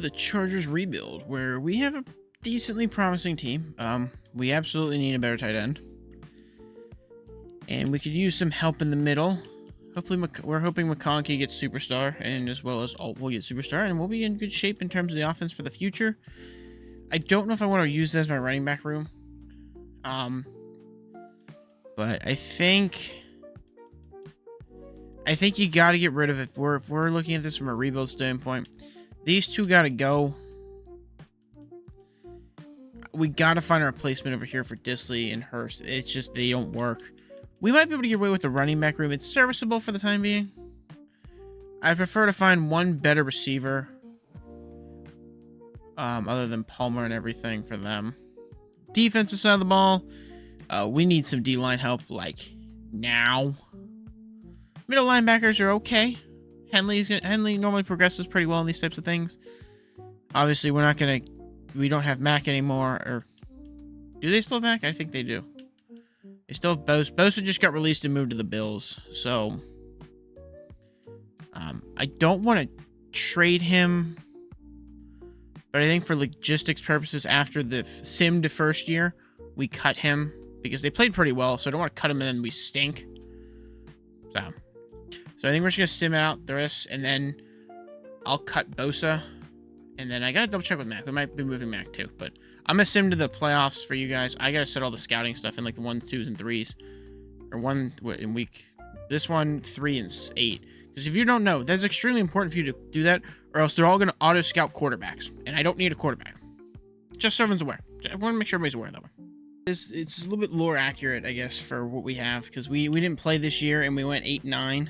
The Chargers rebuild, where we have a decently promising team. We absolutely need a better tight end, and we could use some help in the middle. Hopefully, we're hoping McConkey gets superstar, and as well as Alt will get superstar, and we'll be in good shape in terms of the offense for the future. I don't know if I want to use that as my running back room, but I think you got to get rid of it. If we're looking at this from a rebuild standpoint. These two gotta go. We gotta find a replacement over here for Disley and Hurst. It's just, they don't work. We might be able to get away with the running back room. It's serviceable for the time being. I prefer to find one better receiver. Other than Palmer and everything for them. Defensive side of the ball. We need some D-line help, like, now. Middle linebackers are okay. Henley normally progresses pretty well in these types of things. Obviously, we don't have Mac anymore. Or do they still have Mac? I think they do. They still have Bosa. Bosa just got released and moved to the Bills. So, I don't want to trade him. But I think for logistics purposes, after the sim to first year, we cut him. Because they played pretty well. So I don't want to cut him and then we stink. So I think we're just going to sim out the rest, and then I'll cut Bosa. And then I got to double check with Mac. We might be moving Mac too, but I'm going to sim to the playoffs for you guys. I got to set all the scouting stuff in like the 1s, 2s, and 3s. Or in week, this one, 3, and 8. Because if you don't know, that's extremely important for you to do that, or else they're all going to auto scout quarterbacks. And I don't need a quarterback. Just so everyone's aware. I want to make sure everybody's aware of that one. It's a little bit lore accurate, I guess, for what we have. Because we didn't play this year, and we went 8-9.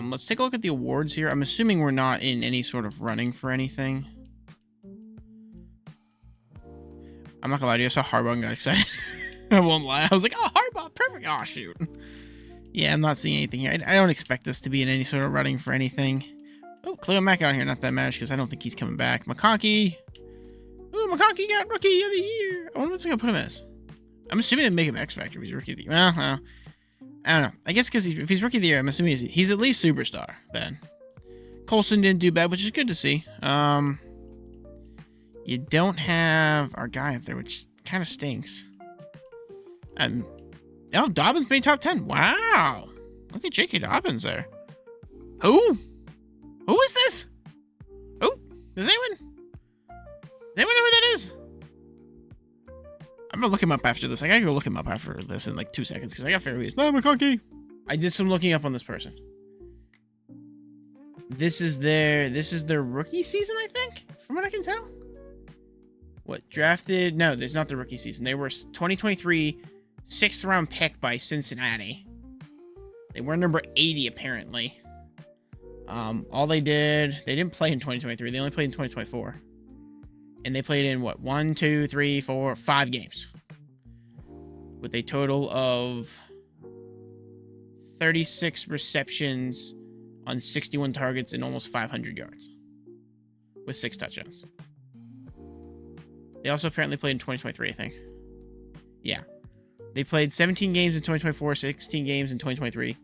Let's take a look at the awards here. I'm assuming we're not in any sort of running for anything. I'm not gonna lie to you, I saw Harbaugh and got excited. I won't lie. I was like, oh, Harbaugh, perfect. Oh, shoot. Yeah, I'm not seeing anything here. I don't expect us to be in any sort of running for anything. Oh, Cleo Mack out here. Not that matters because I don't think he's coming back. McConkey. Ooh, McConkey got Rookie of the Year. I wonder what's going to put him as. I'm assuming they make him X Factor if he's Rookie of the Year. Well, I don't know. I guess because if he's Rookie of the Year, I'm assuming he's at least Superstar, then. Colson didn't do bad, which is good to see. You don't have our guy up there, which kind of stinks. Oh, Dobbins made top 10. Wow. Look at J.K. Dobbins there. Who? Who is this? Who? Does anyone know who that is? I'm gonna look him up after this. I gotta go look him up after this in like 2 seconds because I got fair reasons. No, McConkey. I did some looking up on this person. This is their rookie season, I think, from what I can tell. What, drafted? No, there's not the rookie season. They were 2023 6th round pick by Cincinnati. They were number 80 apparently. All they didn't play in 2023. They only played in 2024. And they played in what? 1, 2, 3, 4, 5 games. With a total of 36 receptions on 61 targets and almost 500 yards. With 6 touchdowns. They also apparently played in 2023, I think. Yeah. They played 17 games in 2024, 16 games in 2023.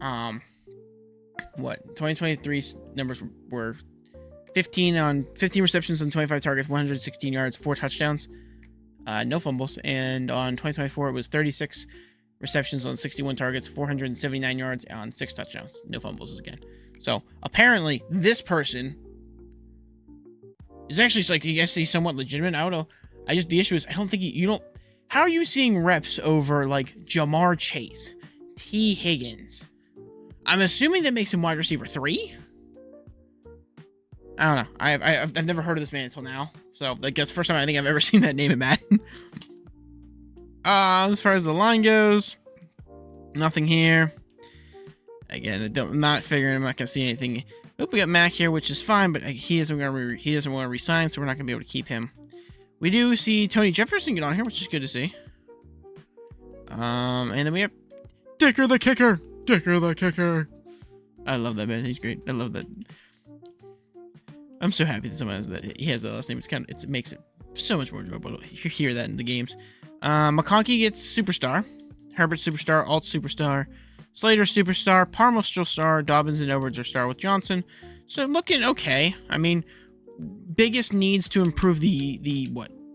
2023 numbers were 15 receptions on 25 targets, 116 yards, 4 touchdowns, no fumbles. And on 2024, it was 36 receptions on 61 targets, 479 yards on 6 touchdowns, no fumbles again. So apparently, this person is actually like, I guess he's somewhat legitimate. I don't know. The issue is I don't think you don't. How are you seeing reps over like Jamar Chase, T. Higgins? I'm assuming that makes him wide receiver 3. I don't know. I've never heard of this man until now. So like that's the first time I think I've ever seen that name in Madden. As far as the line goes, nothing here. Again, I'm not gonna see anything. Oh, we got Mac here, which is fine, but he doesn't want to resign, so we're not gonna be able to keep him. We do see Tony Jefferson get on here, which is good to see. And then we have Dicker the Kicker. Dicker the Kicker. I love that man. He's great. I love that. I'm so happy that someone has that. He has that last name. It makes it so much more enjoyable to hear that in the games. McConkey gets Superstar. Herbert Superstar. Alt Superstar. Slater Superstar. Parmo still Star. Dobbins and Edwards are Star with Johnson. So looking okay. I mean, biggest needs to improve the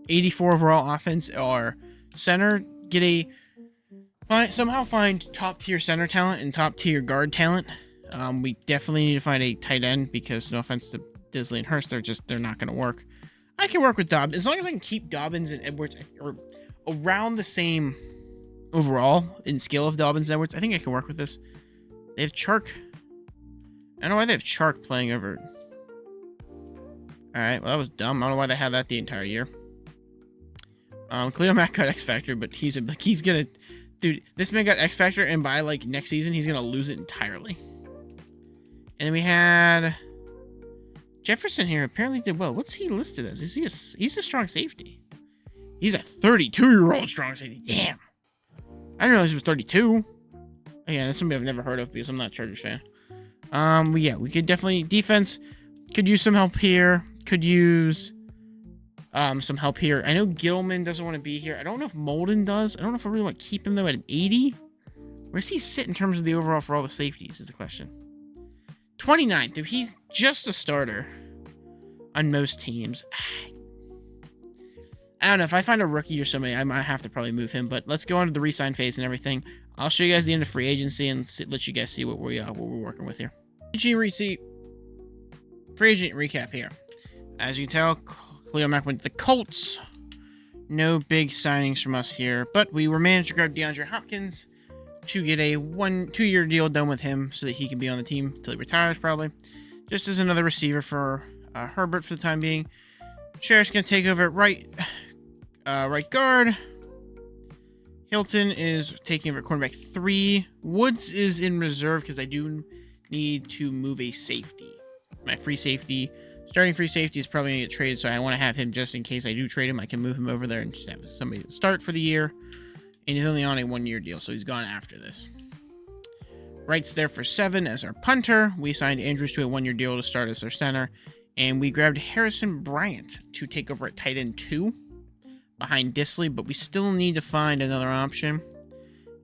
84 overall offense are center, somehow find top tier center talent and top tier guard talent. We definitely need to find a tight end because, no offense to Disley and Hurst, they're not going to work. I can work with Dobbins as long as I can keep Dobbins and Edwards or around the same overall in skill of Dobbins and Edwards. I think I can work with this. They have Chark. I don't know why they have Chark playing over. All right, well that was dumb. I don't know why they had that the entire year. Cleo Mack got X Factor, but he's gonna, dude. This man got X Factor, and by like next season, he's gonna lose it entirely. And then we had Jefferson here. Apparently did well. What's he listed as? He's a strong safety. He's a 32-year-old strong safety. Damn. I didn't realize he was 32. Again, that's somebody I've never heard of because I'm not a Chargers fan. Yeah, we could definitely defense could use some help here. Could use some help here. I know Gilman doesn't want to be here. I don't know if Molden does. I don't know if I really want to keep him though at an 80. Where's he sit in terms of the overall for all the safeties is the question. 29th, dude. He's just a starter on most teams. I don't know. If I find a rookie or somebody, I might have to probably move him. But let's go on to the re-sign phase and everything. I'll show you guys the end of free agency and let you guys see what we're working with here. Free agent recap here. As you can tell, Khalil Mack went to the Colts. No big signings from us here, but we were managed to grab DeAndre Hopkins to get a 2-year deal done with him so that he can be on the team until he retires, probably. Just as another receiver for Herbert for the time being. Sheriff's going to take over at right guard. Hilton is taking over at cornerback 3. Woods is in reserve because I do need to move a safety. My free safety, starting free safety is probably going to get traded, so I want to have him just in case I do trade him. I can move him over there and just have somebody start for the year. And he's only on a 1-year deal, so he's gone after this. Wright's there for 7 as our punter. We signed Andrews to a 1-year deal to start as our center. And we grabbed Harrison Bryant to take over at tight end 2 behind Disley, but we still need to find another option.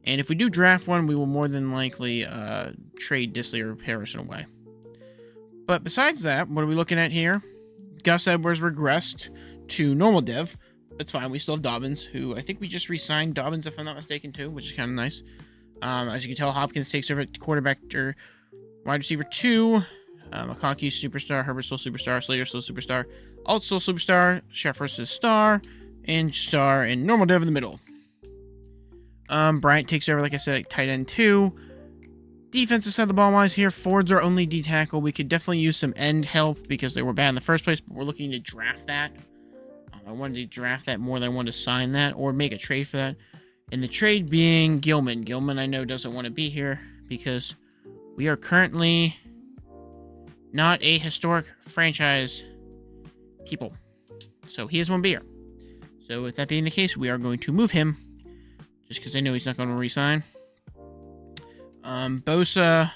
And if we do draft one, we will more than likely trade Disley or Harrison away. But besides that, what are we looking at here? Gus Edwards regressed to normal dev. It's fine. We still have Dobbins, who I think we just re-signed Dobbins, if I'm not mistaken, too, which is kind of nice. As you can tell, Hopkins takes over at quarterback or wide receiver 2. McConkey's superstar, Herbert's still superstar, Slater's still superstar, Alt's still superstar, Sheffers is star, and normal dev in the middle. Bryant takes over, like I said, at tight end 2. Defensive side of the ball wise here, Ford's our only D tackle. We could definitely use some end help because they were bad in the first place, but we're looking to draft that. I wanted to draft that more than I wanted to sign that or make a trade for that. And the trade being Gilman. Gilman, I know, doesn't want to be here because we are currently not a historic franchise people. So he doesn't want to be here. So with that being the case, we are going to move him just because I know he's not going to re-sign. Bosa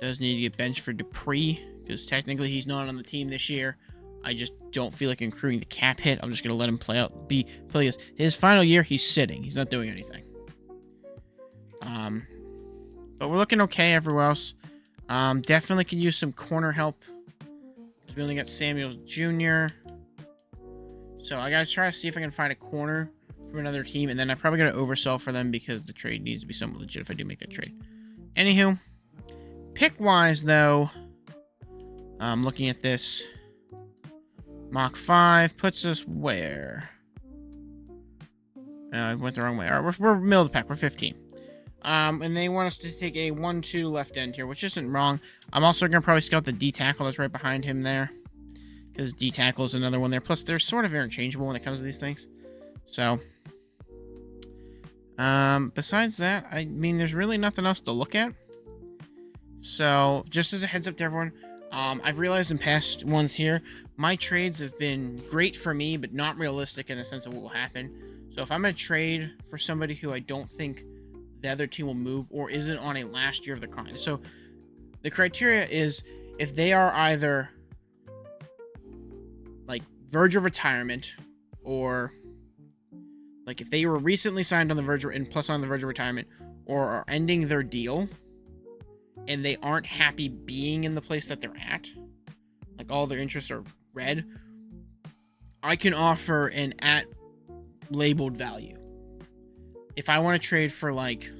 does need to get benched for Dupree because technically he's not on the team this year. I just don't feel like accruing the cap hit. I'm just going to let him play his final year. He's sitting. He's not doing anything. But we're looking okay everywhere else. Definitely could use some corner help. We only got Samuels Jr. So I got to try to see if I can find a corner from another team, and then I probably got to oversell for them because the trade needs to be somewhat legit if I do make that trade. Anywho, pick-wise, though, looking at this, Mach 5 puts us where? I went the wrong way. All right, we're middle of the pack. We're 15. And they want us to take a 1-2 left end here, which isn't wrong. I'm also going to probably scout the D tackle that's right behind him there, because D tackle is another one there. Plus, they're sort of interchangeable when it comes to these things. So, besides that, I mean, there's really nothing else to look at. So, just as a heads up to everyone, I've realized in past ones here, my trades have been great for me, but not realistic in the sense of what will happen. So, if I'm going to trade for somebody who I don't think the other team will move or isn't on a last year of the contract. So, the criteria is if they are either like verge of retirement or like if they were recently signed on the verge and plus on the verge of retirement or are ending their deal and they aren't happy being in the place that they're at, like all their interests are red, I can offer an at labeled value. If I want to trade for like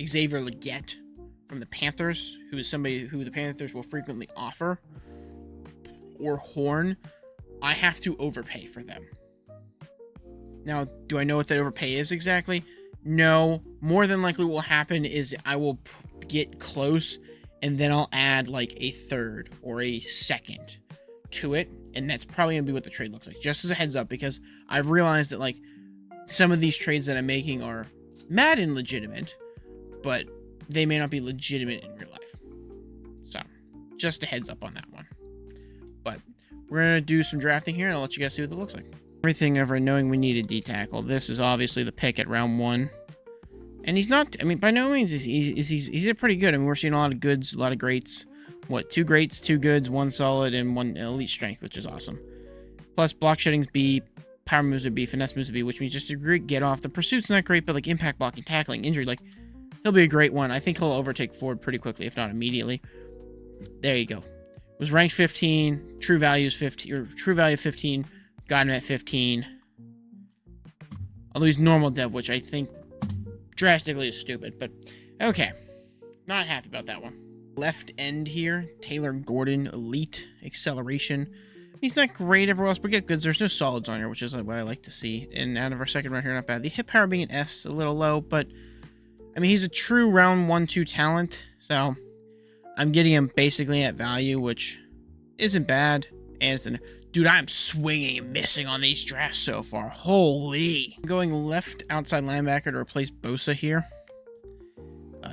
Xavier Legette from the Panthers, who is somebody who the Panthers will frequently offer, or Horn, I have to overpay for them. Now, do I know what that overpay is exactly? No. More than likely what will happen is I will get close, and then I'll add like a third or a second to it, and that's probably going to be what the trade looks like. Just as a heads up, because I've realized that like some of these trades that I'm making are Madden legitimate, but they may not be legitimate in real life. So, just a heads up on that one. But we're going to do some drafting here, and I'll let you guys see what it looks like. Everything ever knowing we need a D-tackle. This is obviously the pick at round 1. And he's not, I mean, by no means he's a pretty good. I mean, we're seeing a lot of goods, a lot of greats. What, 2 greats, 2 goods, 1 solid, and 1 elite strength, which is awesome. Plus, block shedding's B, power moves are B, finesse moves are B, which means just a great get off. The pursuit's not great, but like impact blocking, tackling, injury, like, he'll be a great one. I think he'll overtake Ford pretty quickly, if not immediately. There you go. Was ranked 15, true value is 15, or true value 15, got him at 15. Although he's normal dev, which I think drastically is stupid, but okay. Not happy about that one. Left end here, Taylor Gordon, elite acceleration. He's not great everywhere else, but get goods. There's no solids on here, which is what I like to see. And out of our second round here, not bad. The hit power being an F's a little low, but I mean, he's a true round 1-2 talent, so I'm getting him basically at value, which isn't bad. And it's dude, I'm swinging and missing on these drafts so far. Holy. I'm going left outside linebacker to replace Bosa here.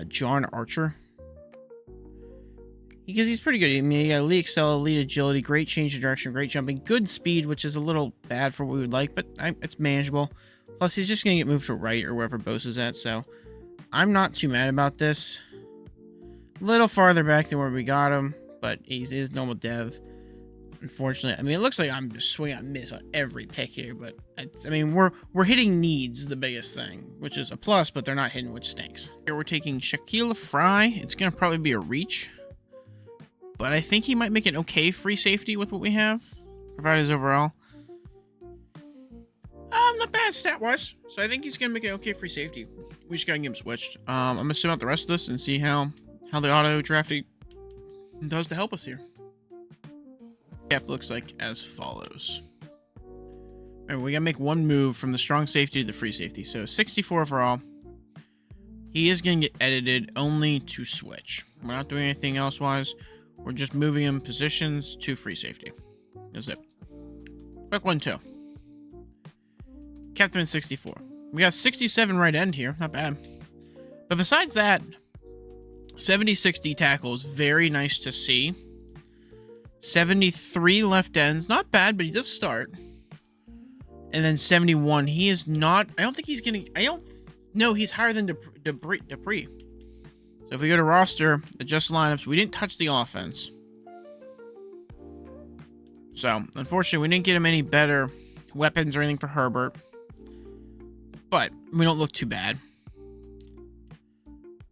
John Archer. Because he's pretty good. I mean, he got elite excel, elite agility, great change of direction, great jumping, good speed, which is a little bad for what we would like, but it's manageable. Plus, he's just going to get moved to right or wherever Bosa's at, so I'm not too mad about this. A little farther back than where we got him, but he is normal dev. Unfortunately, I mean, it looks like I'm just swinging and miss on every pick here, but I mean, we're hitting needs is the biggest thing, which is a plus, but they're not hitting, which stinks. Here we're taking Shaquille Fry. It's going to probably be a reach, but I think he might make an okay free safety with what we have, provided his overall. Not bad stat-wise, so I think he's going to make an okay free safety. We just got to get him switched. I'm going to sim out the rest of this and see how the auto drafting does to help us here. Cap looks like as follows. Remember, we gotta make one move from the strong safety to the free safety. So 64 overall. He is gonna get edited only to switch. We're not doing anything else wise. We're just moving him positions to free safety. That's it. Quick 1-2. Kept him in 64. We got 67 right end here. Not bad. But besides that, 76 D tackles. Very nice to see. 73 left ends. Not bad, but he does start. And then 71. He is not... I don't think he's going to... No, he's higher than Dupree. So if we go to roster, adjust lineups, we didn't touch the offense. So, unfortunately, we didn't get him any better weapons or anything for Herbert. But we don't look too bad.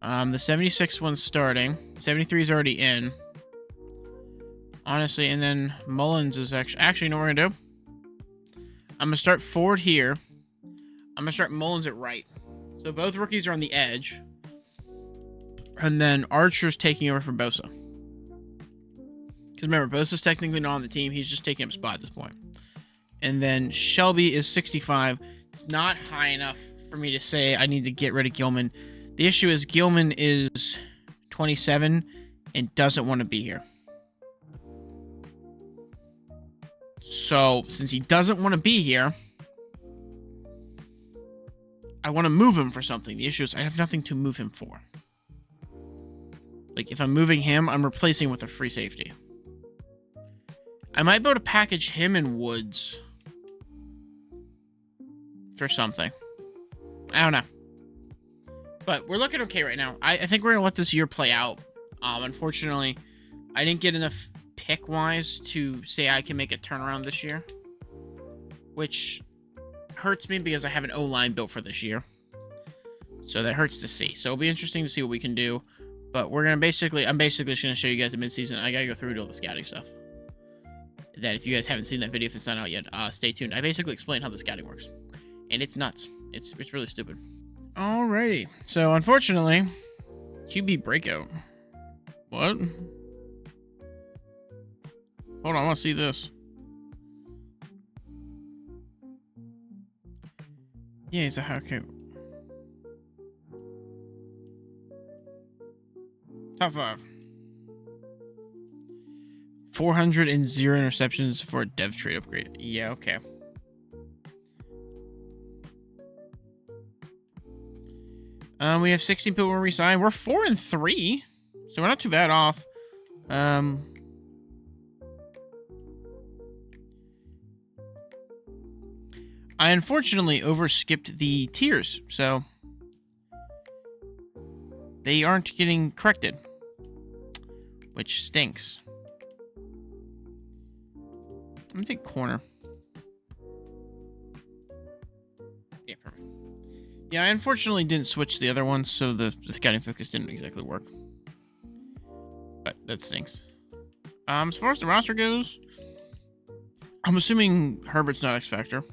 The 76 one's starting. 73 is already in. Honestly, and then Mullins is actually, you know what we're going to do? I'm going to start Ford here. I'm going to start Mullins at right. So both rookies are on the edge. And then Archer's taking over for Bosa. Because remember, Bosa's technically not on the team. He's just taking up a spot at this point. And then Shelby is 65. It's not high enough for me to say I need to get rid of Gilman. The issue is Gilman is 27 and doesn't want to be here. So, since he doesn't want to be here, I want to move him for something. The issue is I have nothing to move him for. Like, if I'm moving him, I'm replacing with a free safety. I might be able to package him and Woods for something. I don't know. But we're looking okay right now. I think we're going to let this year play out. Unfortunately, I didn't get enough pick-wise to say I can make a turnaround this year. Which hurts me because I have an O-line built for this year. So that hurts to see. So it'll be interesting to see what we can do. But we're going to I'm basically just going to show you guys the midseason. I got to go through and do all the scouting stuff. that if you guys haven't seen that video, if it's not out yet, stay tuned. I basically explain how the scouting works, and it's nuts. It's really stupid. Alrighty, so unfortunately, QB breakout. What? Hold on, I want to see this. Yeah, he's a okay. Top 5. 400 interceptions for a dev trade upgrade. Yeah, okay. We have 16 people re-signed. We're 4-3, so we're not too bad off. I unfortunately overskipped the tiers, so they aren't getting corrected, which stinks. I'm gonna take corner. Yeah, perfect. Yeah, I unfortunately didn't switch the other ones, so the scouting focus didn't exactly work. But that stinks. As far as the roster goes, I'm assuming Herbert's not X Factor.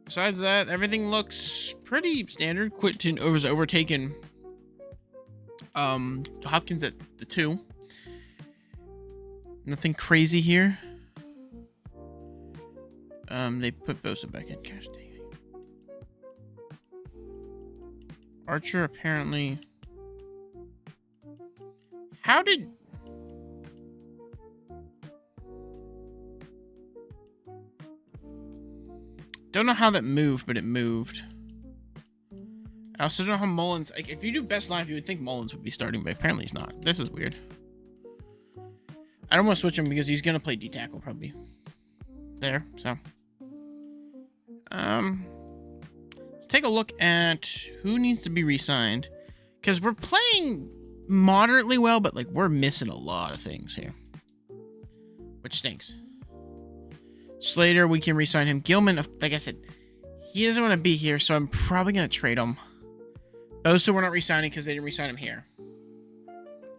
Besides that, everything looks pretty standard. Quinton has overtaken Hopkins at the 2. Nothing crazy here. They put Bosa back in. Gosh dang it. Archer apparently. How did? Don't know how that moved, but it moved. I also don't know how Mullins. Like, if you do best lineup, you would think Mullins would be starting, but apparently he's not. This is weird. I don't want to switch him because he's gonna play D tackle probably. There, so. Let's take a look at who needs to be re-signed, because we're playing moderately well, but like we're missing a lot of things here, which stinks. Slater, we can re-sign him. Gilman, like I said, he doesn't want to be here, so I'm probably gonna trade him. Bosa, we're not re-signing because they didn't re-sign him here.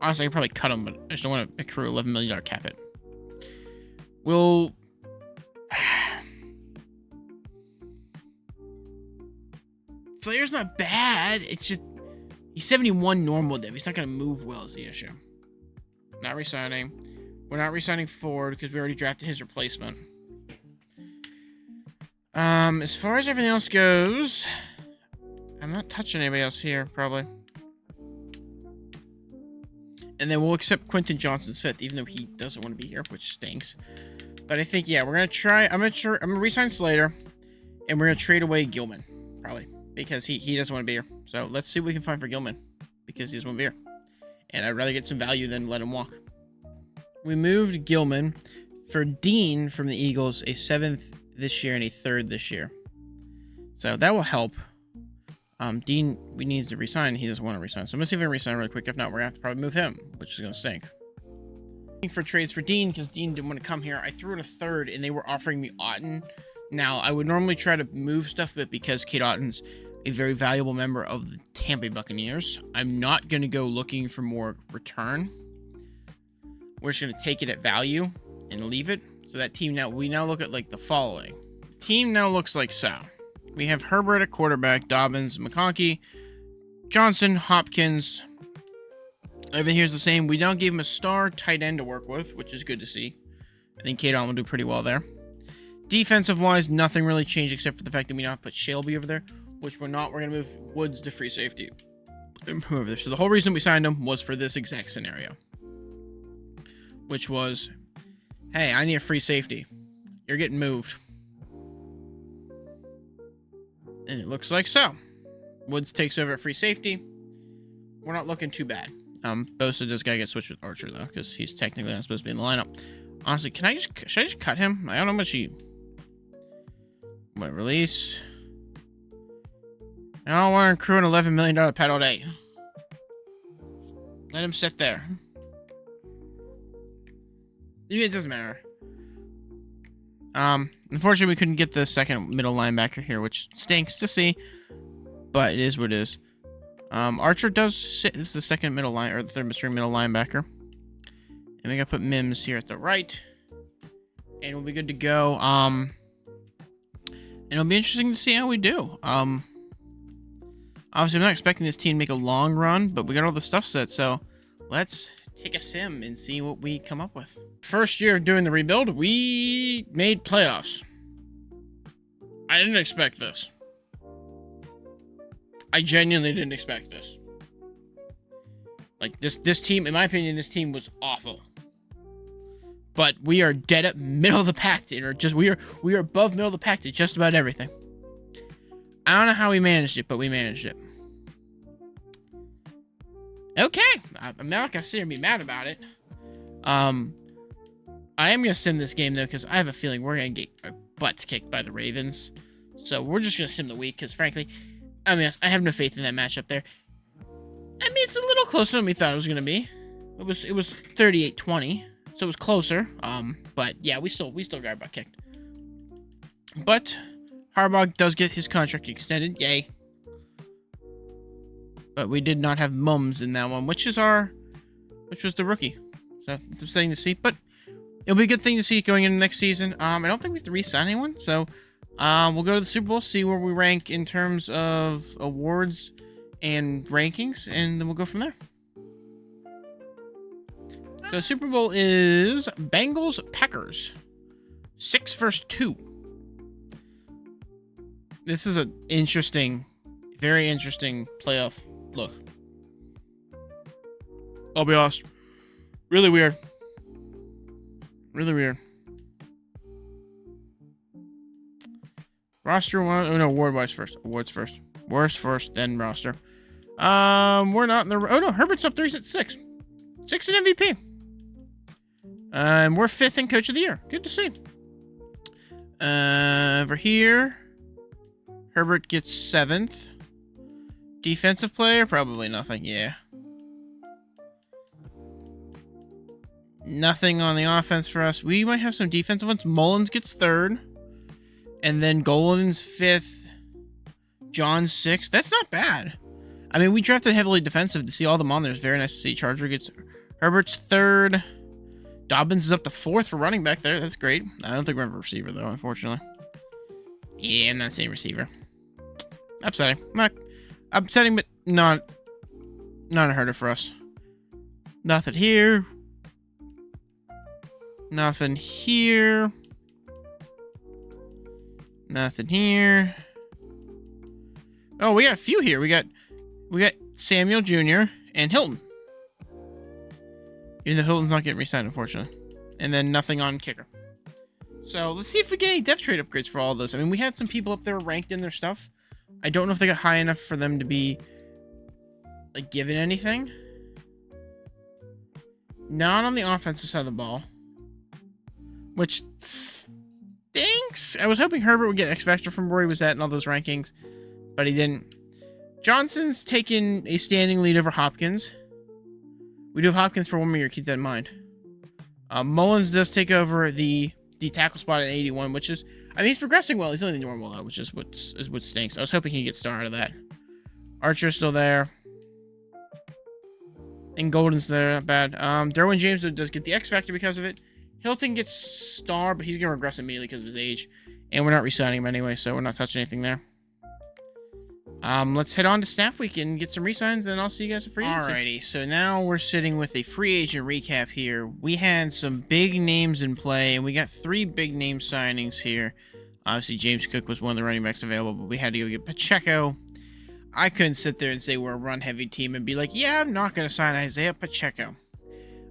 Honestly, I could probably cut him, but I just don't want to accrue $11 million cap it. We'll. Flair's not bad. It's just he's 71 normal dev. He's not gonna move well is the issue. Not resigning. We're not resigning Ford because we already drafted his replacement. As far as everything else goes, I'm not touching anybody else here, probably. And then we'll accept Quentin Johnson's 5th, even though he doesn't want to be here, which stinks. But I think, yeah, we're gonna try. I'm gonna resign Slater, and we're gonna trade away Gilman, probably. Because he doesn't want to be here. So let's see what we can find for Gilman. Because he doesn't want to be here. And I'd rather get some value than let him walk. We moved Gilman for Dean from the Eagles, a 7th this year and a 3rd this year. So that will help. Dean, we need to resign. He doesn't want to resign. So I'm going to see if I can resign really quick. If not, we're going to have to probably move him, which is going to stink. For trades for Dean, because Dean didn't want to come here. I threw in a 3rd, and they were offering me Otten. Now, I would normally try to move stuff, but because Kate Otten's a very valuable member of the Tampa Bay Buccaneers, I'm not going to go looking for more return. We're just going to take it at value and leave it. So that team now, we now look at like the following. The team now looks like so. We have Herbert at quarterback, Dobbins, McConkey, Johnson, Hopkins. Everything here's the same. We don't give him a star tight end to work with, which is good to see. I think Kate Otten will do pretty well there. Defensive-wise, nothing really changed except for the fact that we now put Shelby over there, which we're not. We're going to move Woods to free safety. Over there. So the whole reason we signed him was for this exact scenario, which was, hey, I need a free safety. You're getting moved. And it looks like so. Woods takes over at free safety. We're not looking too bad. Bosa does gotta get switched with Archer, though, because he's technically not supposed to be in the lineup. Honestly, should I just cut him? I don't know how much he... What, release? I don't want to accrue an $11 million pet all day. Let him sit there. It doesn't matter. Unfortunately, we couldn't get the second middle linebacker here, which stinks to see. But it is what it is. Archer does sit as the second middle line, or the third string middle linebacker. And we gotta put Mims here at the right. And we'll be good to go. And it'll be interesting to see how we do. Obviously, I'm not expecting this team to make a long run, but we got all the stuff set, so let's take a sim and see what we come up with. First year of doing the rebuild, we made playoffs. I didn't expect this. I genuinely didn't expect this. Like, this team, in my opinion, this team was awful. But we are dead up middle of the pack, or just we are above middle of the pack to just about everything. I don't know how we managed it, but we managed it. Okay, I'm not gonna sit here and be mad about it. I am gonna sim this game though, because I have a feeling we're gonna get our butts kicked by the Ravens. So we're just gonna sim the week, because frankly, I mean, I have no faith in that matchup there. I mean, it's a little closer than we thought it was gonna be. It was 38-20, so it was closer. But yeah, we still got our butt kicked. But Harbaugh does get his contract extended, yay. But we did not have Mums in that one, which was the rookie. So it's upsetting to see, but it'll be a good thing to see going into next season. I don't think we have to re-sign anyone, so we'll go to the Super Bowl, see where we rank in terms of awards and rankings, and then we'll go from there. So Super Bowl is Bengals Packers, 6 versus 2. This is an interesting, very interesting playoff look. I'll be honest. Really weird. Really weird. Roster one. Oh no, award-wise first. Awards first. Worst first, then roster. We're not in the. Oh no, Herbert's up there. He's at 6. 6 in MVP. We're 5th in Coach of the Year. Good to see. Over here, Herbert gets 7th. Defensive player, probably nothing. Yeah. Nothing on the offense for us. We might have some defensive ones. Mullins gets 3rd. And then Golden's 5th. John's 6th. That's not bad. I mean, we drafted heavily defensive to see all them on there. It's very nice to see. Charger gets Herbert's 3rd. Dobbins is up to 4th for running back there. That's great. I don't think we have a receiver, though, unfortunately. Yeah, not the same receiver. Upsetting. Not upsetting, but not a herder for us. Nothing here. Nothing here. Nothing here. Oh, we got a few here. We got Samuel Jr. and Hilton. Even though Hilton's not getting re-signed, unfortunately. And then nothing on kicker. So let's see if we get any depth trade upgrades for all of this. I mean, we had some people up there ranked in their stuff. I don't know if they got high enough for them to be like given anything. Not on the offensive side of the ball, which stinks. I was hoping Herbert would get X Factor from where he was at in all those rankings, but he didn't. Johnson's taken a standing lead over Hopkins. We do have Hopkins for 1 more year. Keep that in mind. Mullins does take over the tackle spot at 81, which is, I mean, he's progressing well. He's only the normal though, which is what stinks. I was hoping he'd get star out of that. Archer's still there. And Golden's there, not bad. Derwin James does get the X Factor because of it. Hilton gets star, but he's going to regress immediately because of his age. And we're not re-signing him anyway, so we're not touching anything there. Let's head on to Staff Week and get some re-signs, and I'll see you guys at free agency. Alrighty, so now we're sitting with a free agent recap here. We had some big names in play, and we got 3 big name signings here. Obviously, James Cook was one of the running backs available, but we had to go get Pacheco. I couldn't sit there and say we're a run-heavy team and be like, yeah, I'm not going to sign Isaiah Pacheco.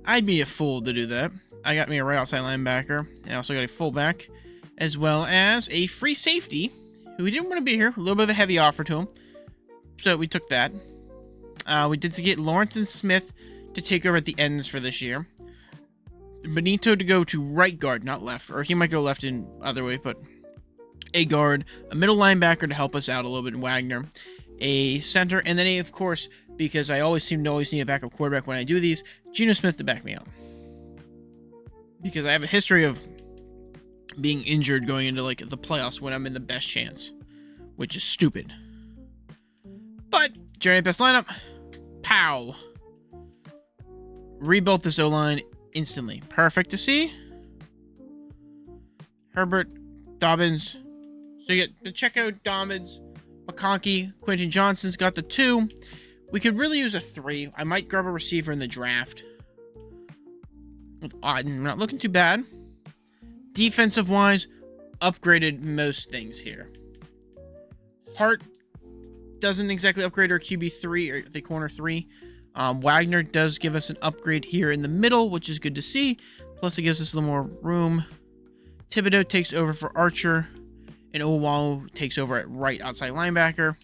I'd be a fool to do that. I got me a right outside linebacker, and I also got a fullback, as well as a free safety, who we didn't want to be here. A little bit of a heavy offer to him. So we took that. We did to get Lawrence and Smith to take over at the ends for this year. Benito to go to right guard, not left. Or he might go left in other way, but a guard. A middle linebacker to help us out a little bit in Wagner. A center, and then of course, because I always seem to need a backup quarterback when I do these, Geno Smith to back me up. Because I have a history of being injured going into like the playoffs when I'm in the best chance, which is stupid. But generate best lineup, pow. Rebuilt this O-line instantly. Perfect to see. Herbert, Dobbins. So you get Pacheco, Dobbins, McConkey, Quentin Johnson's got the 2. We could really use a 3. I might grab a receiver in the draft. With Otten. Not looking too bad. Defensive-wise, upgraded most things here. Hart doesn't exactly upgrade our QB3 or the corner 3. Wagner does give us an upgrade here in the middle, which is good to see. Plus, it gives us a little more room. Thibodeau takes over for Archer. And Owalu takes over at right outside linebacker.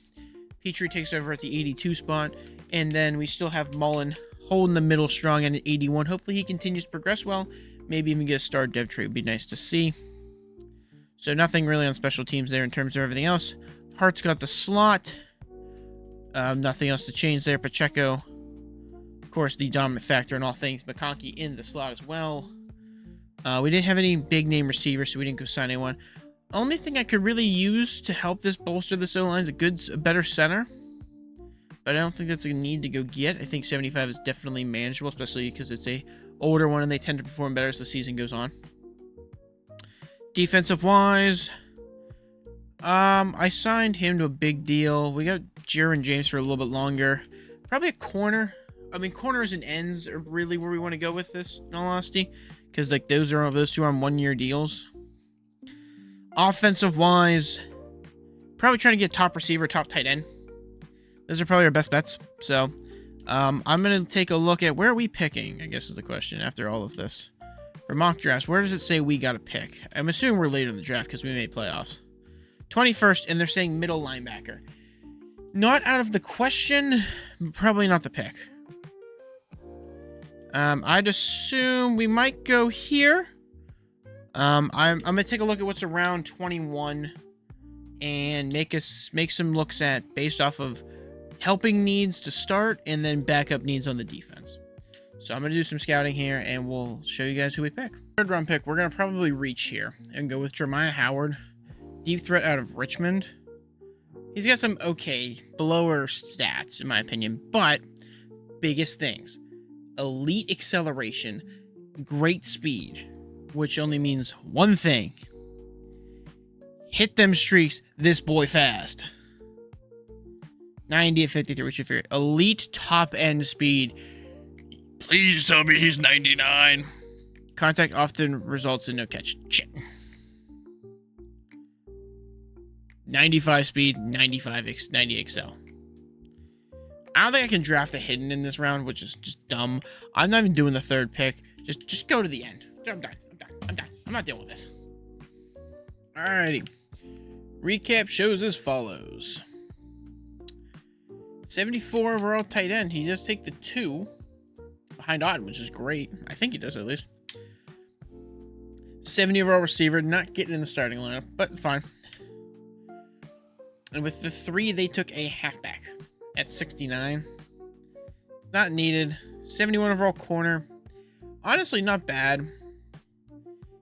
Petrie takes over at the 82 spot. And then we still have Mullen holding the middle strong at an 81. Hopefully he continues to progress well. Maybe even get a star dev trait would be nice to see. So nothing really on special teams there in terms of everything else. Hart's got the slot. Nothing else to change there. Pacheco, of course, the dominant factor in all things. McConkey in the slot as well. We didn't have any big name receivers, so we didn't go sign anyone. Only thing I could really use to help this bolster this O-line is a better center. But I don't think that's a need to go get. I think 75 is definitely manageable, especially because it's a older one and they tend to perform better as the season goes on. Defensive-wise, I signed him to a big deal. We got Jaron James for a little bit longer. Probably a corner. I mean, corners and ends are really where we want to go with this, in all honesty. Because like those two are on 1-year deals. Offensive-wise, probably trying to get top receiver, top tight end. Those are probably our best bets. So, I'm going to take a look at where are we picking, I guess is the question after all of this. For mock drafts, where does it say we got to pick? I'm assuming we're later in the draft because we made playoffs. 21st, and they're saying middle linebacker. Not out of the question, but probably not the pick. I'd assume we might go here. I'm going to take a look at what's around 21 and make some looks at based off of helping needs to start and then backup needs on the defense. So I'm going to do some scouting here and we'll show you guys who we pick. Third round pick, we're going to probably reach here and go with Jeremiah Howard, deep threat out of Richmond. He's got some okay blower stats in my opinion, but biggest things, elite acceleration, great speed, which only means one thing. Hit them streaks, this boy fast. 90 at 53, which you figure. Elite top end speed. Please tell me he's 99. Contact often results in no catch. Shit. 95 speed, 90 excel. I don't think I can draft a hidden in this round, which is just dumb. I'm not even doing the third pick. Just go to the end. I'm done. I'm not dealing with this. Alrighty. Recap shows as follows. 74 overall tight end. He does take the 2 behind Otten, which is great. I think he does at least. 70 overall receiver. Not getting in the starting lineup, but fine. And with the 3, they took a halfback at 69. Not needed. 71 overall corner. Honestly, not bad.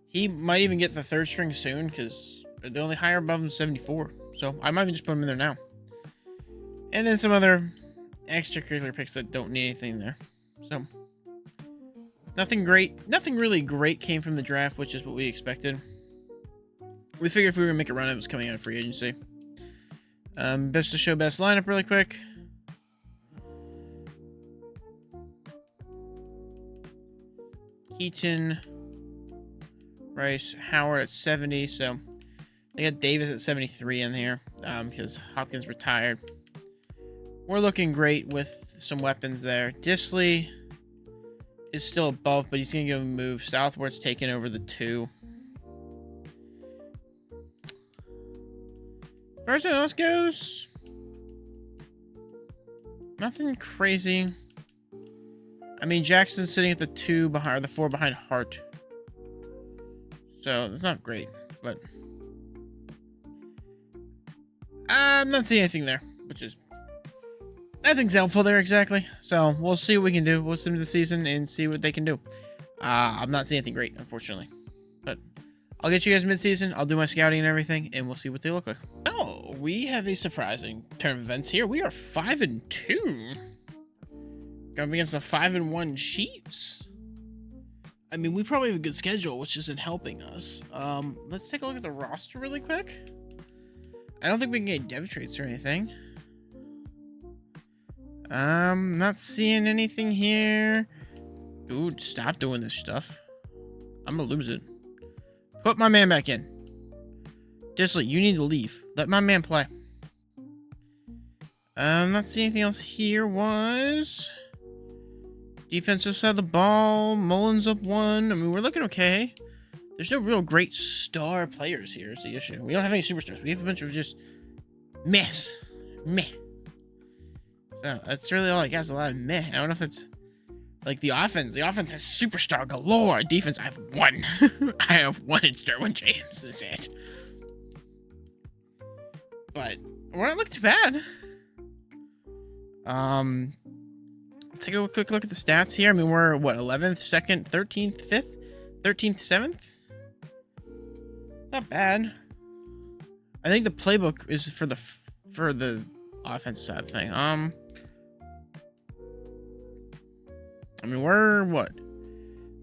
He might even get the 3rd string soon because the only higher above him is 74. So I might even just put him in there now. And then some other extracurricular picks that don't need anything there. So nothing great. Nothing really great came from the draft, which is what we expected. We figured if we were going to make a run, it was coming out of free agency. Best to show best lineup really quick. Keaton, Rice, Howard at 70. So they got Davis at 73 in here because Hopkins retired. We're looking great with some weapons there. Disley is still above, but he's going to give him a move. Southworth's taking over the 2. As far as anything else goes, nothing crazy. I mean, Jackson's sitting at the 2 behind, or the 4 behind Hart. So, it's not great, but I'm not seeing anything there, which is, nothing's helpful there exactly. So, we'll see what we can do. We'll see them to the season and see what they can do. I'm not seeing anything great, unfortunately. But I'll get you guys mid-season. I'll do my scouting and everything, and we'll see what they look like. Oh, we have a surprising turn of events here. We are 5-2. Going against the 5-1 Chiefs. I mean, we probably have a good schedule, which isn't helping us. Let's take a look at the roster really quick. I don't think we can get dev traits or anything. Not seeing anything here. Dude, stop doing this stuff. I'm gonna lose it. Put my man back in. Disley, you need to leave. Let my man play. Not seeing anything else here. Was defensive side of the ball. Mullins up 1. I mean, we're looking okay. There's no real great star players here is the issue. We don't have any superstars. We have a bunch of just meh. So that's really all I got is a lot of meh. I don't know if it's like the offense. The offense has superstar galore. Defense, I have 1. I have 1. It's Derwin James. That's it. But we're not looking too bad. Let's take a quick look at the stats here. I mean, we're what, 11th, 2nd, 13th, 5th, 13th, 7th. Not bad. I think the playbook is for the offense side of the thing. I mean, we're what?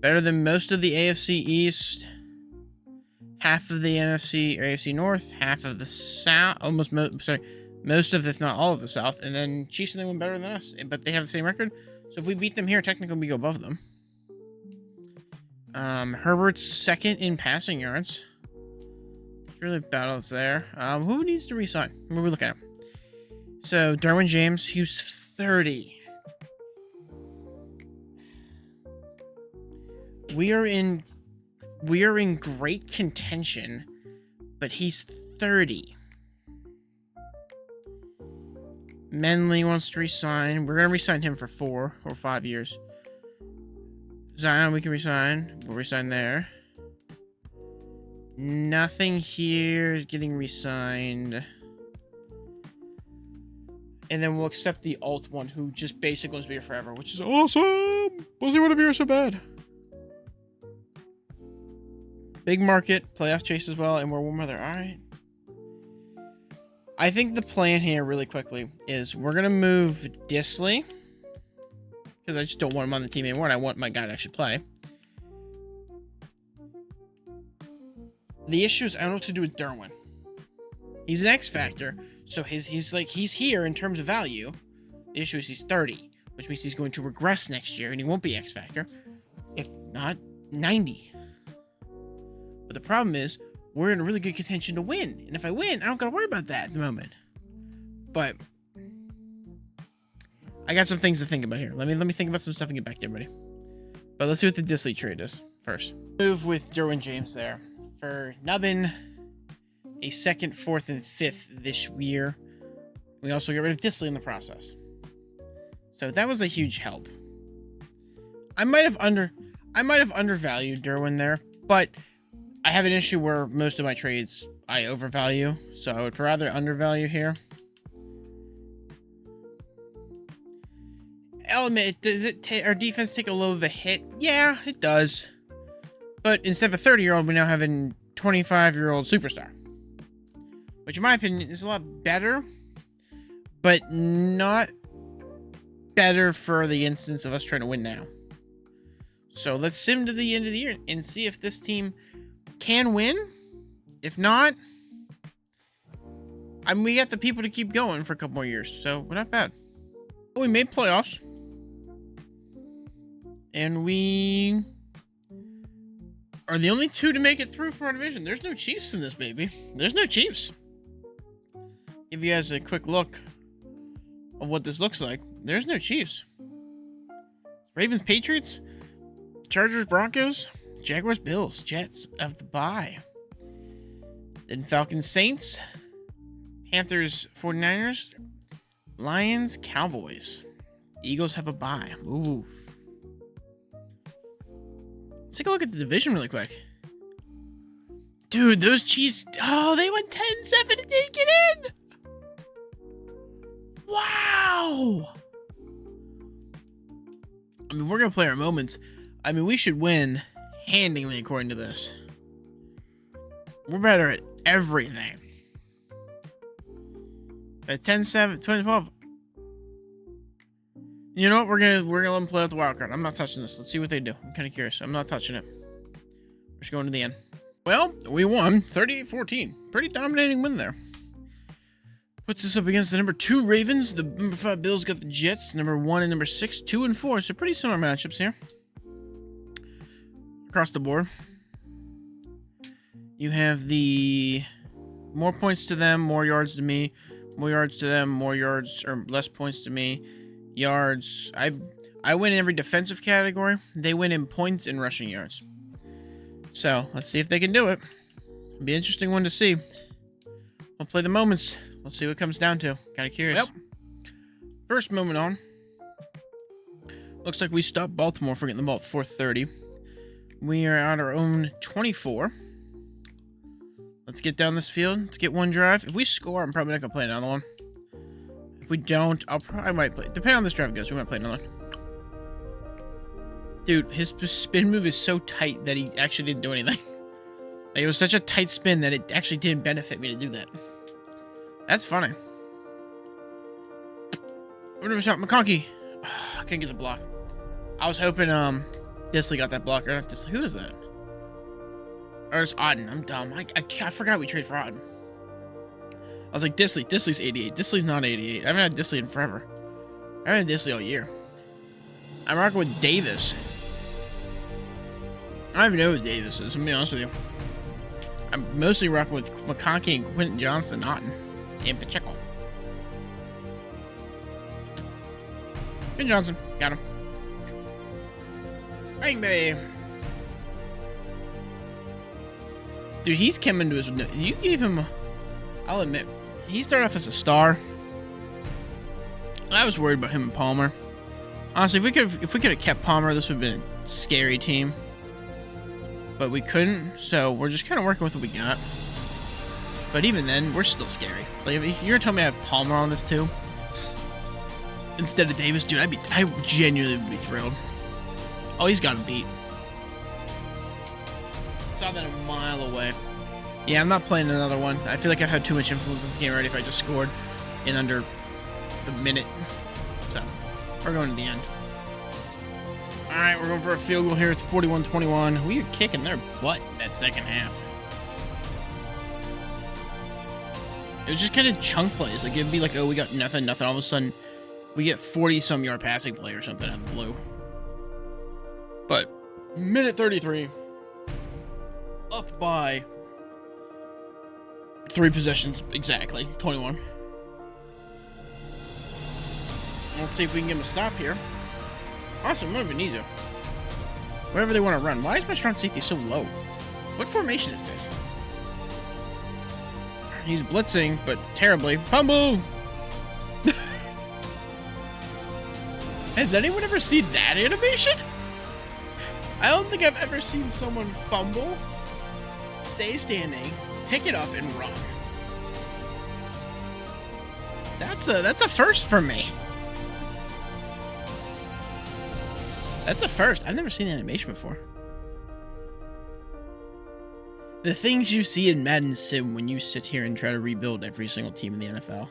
Better than most of the AFC East, half of the NFC or AFC North, half of the South, most of, if not all of the South, and then Chiefs and they went better than us, but they have the same record. So if we beat them here, technically we go above them. Herbert's 2nd in passing yards. It's really bad that's there. Who needs to resign? What are we looking at? So Derwin James, he's 30. We are in great contention, but he's 30. Menley wants to resign. We're gonna resign him for 4 or 5 years. Zion, we can resign. We'll resign there. Nothing here is getting resigned. And then we'll accept the alt one, who just basically wants to be here forever, which is awesome. Why he want to be here so bad? Big market, playoff chase as well, and we're warm weather. All right. I think the plan here, really quickly, is we're gonna move Disley because I just don't want him on the team anymore, and I want my guy to actually play. The issue is I don't know what to do with Derwin. He's an X factor, so he's here in terms of value. The issue is he's 30, which means he's going to regress next year, and he won't be X factor, if not 90. But the problem is, we're in a really good contention to win. And if I win, I don't gotta worry about that at the moment. But I got some things to think about here. Let me think about some stuff and get back to everybody. But let's see what the Disley trade is first. Move with Derwin James there for Nubbin, a 2nd, 4th, and 5th this year. We also get rid of Disley in the process. So that was a huge help. I might have undervalued Derwin there, but I have an issue where most of my trades I overvalue, so I would rather undervalue here. Element, does it our defense take a little of a hit? Yeah, it does. But instead of a 30-year-old, we now have a 25-year-old superstar, which in my opinion is a lot better, but not better for the instance of us trying to win now. So let's sim to the end of the year and see if this team can win. If not, I mean, we got the people to keep going for a couple more years, so we're not bad. We made playoffs, and we are the only 2 to make it through from our division. There's no Chiefs in this, baby. There's no Chiefs. Give you guys a quick look of what this looks like. There's no Chiefs. Ravens, Patriots, Chargers, Broncos, Jaguars, Bills, Jets of the bye. Then Falcons, Saints, Panthers, 49ers, Lions, Cowboys. Eagles have a bye. Ooh. Let's take a look at the division really quick. Dude, those Chiefs, oh, they went 10-7 and didn't get in. Wow. I mean, we're going to play our moments. I mean, we should win handily according to this. We're better at everything. At 10-7, 20-12. You know what? We're gonna let them play with the wild card. I'm not touching this. Let's see what they do. I'm kind of curious. I'm not touching it. We're just going to the end. Well, we won 38-14. Pretty dominating win there. Puts us up against the number 2 Ravens. The number 5 Bills got the Jets. Number 1 and number 6, 2 and 4. So pretty similar matchups here. Across the board. You have the more points to them, more yards to me. More yards to them, more yards or less points to me. Yards. I win in every defensive category. They win in points and rushing yards. So let's see if they can do it. It'll be an interesting one to see. We'll play the moments. We'll see what it comes down to. Kind of curious. Yep. First moment on. Looks like we stopped Baltimore for getting the ball at 4:30. We are on our own 24. Let's get down this field. Let's get one drive. If we score, I'm probably not gonna play another one. If we don't, I might play. Depending on this drive goes, we might play another one. Dude, his spin move is so tight that he actually didn't do anything. Like, it was such a tight spin that it actually didn't benefit me to do that. That's funny. Whatever shot, McConkey. Oh, I couldn't get the block. I was hoping Disley got that blocker. Not Disley. Who is that? Or it's Auden. I'm dumb. I forgot we traded for Auden. I was like, Disley. Disley's 88. Disley's not 88. I haven't had Disley in forever. I haven't had Disley all year. I'm rocking with Davis. I don't even know who Davis is, I'm gonna be honest with you. I'm mostly rocking with McConkey and Quentin Johnson, Otten, and Pacheco. Quentin Johnson, got him. Bang, babe. Dude, he's coming to us with no. You gave him. I'll admit, he started off as a star. I was worried about him and Palmer. Honestly, if we could have kept Palmer, this would have been a scary team. But we couldn't, so we're just kind of working with what we got. But even then, we're still scary. Like, if you're gonna tell me I have Palmer on this too, instead of Davis, dude, I genuinely would be thrilled. Oh, he's got him beat. Saw that a mile away. Yeah, I'm not playing another one. I feel like I've had too much influence in this game already if I just scored in under a minute. So, we're going to the end. Alright, we're going for a field goal here. It's 41-21. We are kicking their butt that second half. It was just kind of chunk plays. Like, it'd be like, oh, we got nothing. All of a sudden, we get 40-some yard passing play or something out of the blue. But, minute 33. Up by 3 possessions, exactly. 21. Let's see if we can get him to stop here. Awesome, we don't even need to. Whatever they want to run. Why is my strong safety so low? What formation is this? He's blitzing, but terribly. Fumble! Has anyone ever seen that animation? I don't think I've ever seen someone fumble, stay standing, pick it up, and run. That's a first for me. That's a first. I've never seen the animation before. The things you see in Madden Sim when you sit here and try to rebuild every single team in the NFL.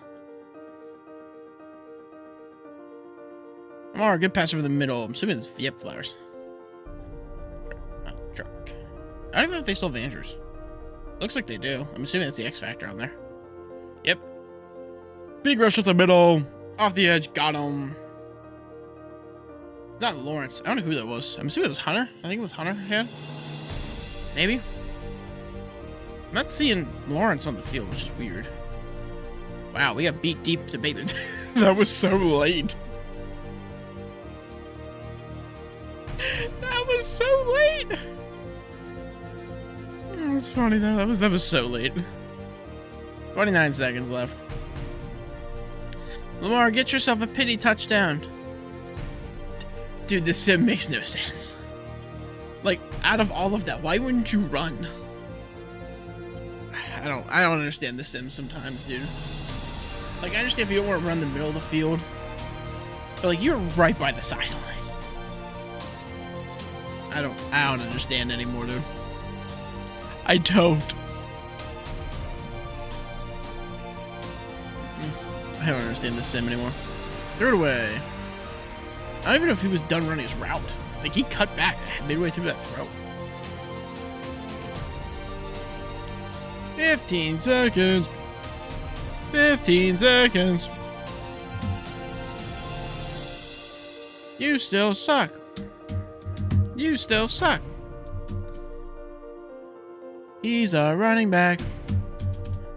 Oh, good pass over the middle. I'm assuming it's Flowers. Oh, truck. I don't even know if they still have Andrews. Looks like they do. I'm assuming that's the X Factor on there. Yep. Big rush with the middle. Off the edge. Got him. It's not Lawrence. I don't know who that was. I'm assuming it was Hunter. I think it was Hunter. Yeah. Maybe. I'm not seeing Lawrence on the field, which is weird. Wow, we got beat deep to Bateman. That was so late. That was so late. It's funny though. That was so late. 29 seconds left. Lamar, get yourself a pity touchdown. Dude, this sim makes no sense. Like, out of all of that, why wouldn't you run? I don't understand the sim sometimes, dude. Like, I understand if you don't want to run the middle of the field, but like, you're right by the sideline. I don't understand anymore, dude. I don't. I don't understand the sim anymore. Throw it away. I don't even know if he was done running his route. Like, he cut back midway through that throw. 15 seconds. 15 seconds. You still suck. You still suck. He's a running back.